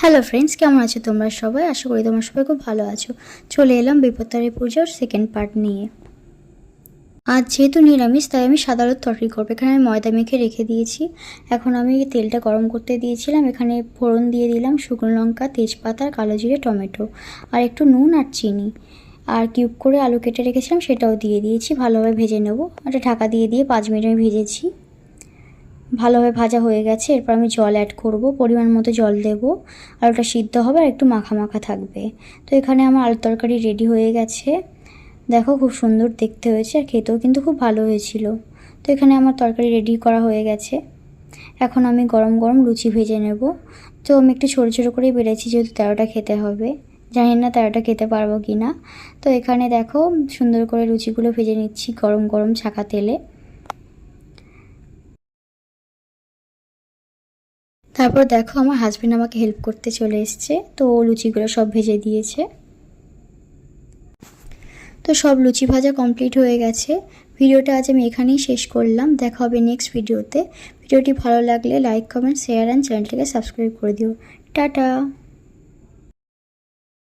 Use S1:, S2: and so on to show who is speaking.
S1: Hello friends, কেমন আছো তোমরা সবাই? আশা করি তোমরা সবাই খুব ভালো আছো। চলে এলাম বিপত্তারিণী পুজোর সেকেন্ড পার্ট নিয়ে। আজ যেহেতু নিরামিষ তাই আমি সাদা আলুর তরকারি করবো। এখানে আমি ময়দা মেখে রেখে দিয়েছি। এখন আমি তেলটা গরম করতে দিয়েছিলাম। এখানে ফোড়ন দিয়ে দিলাম শুকনো লঙ্কা, তেজপাতা, কালো জিরে, টমেটো আর একটু নুন আর চিনি। আর কিউব করে আলু কেটে রেখেছিলাম সেটাও দিয়ে দিয়েছি। ভালোভাবে ভেজে নেব। একটা ঢাকা দিয়ে 5 মিনিট আমি ভেজেছি। ভালোভাবে ভাজা হয়ে গেছে। এরপর আমি জল অ্যাড করব, পরিমাণ মতো জল দেব। আলুটা সিদ্ধ হবে আর একটু মাখা মাখা থাকবে। তো এখানে আমার আলুর তরকারি রেডি হয়ে গেছে। দেখো খুব সুন্দর দেখতে হয়েছে আর খেতেও কিন্তু খুব ভালো হয়েছিল। তো এখানে আমার তরকারি রেডি করা হয়ে গেছে। এখন আমি গরম গরম লুচি ভেজে নেব। তো আমি একটু ছোটো ছোটো করেই বেড়েছি, যেহেতু 13টা খেতে হবে। জানি না 13টা খেতে পারবো কি না। তো এখানে দেখো সুন্দর করে লুচিগুলো ভেজে নিচ্ছি গরম গরম ছাঁকা তেলে। তারপর দেখো আমার হাজবেন্ড আমাকে হেল্প করতে চলে এসছে। তো ও লুচিগুলো সব ভেজে দিয়েছে। তো সব লুচি ভাজা কমপ্লিট হয়ে গেছে। ভিডিওটা আজ আমি এখানেই শেষ করলাম। দেখা হবে নেক্সট ভিডিওতে। ভিডিওটি ভালো লাগলে লাইক, কমেন্ট, শেয়ার অ্যান্ড চ্যানেলটিকে সাবস্ক্রাইব করে দিও। টাটা।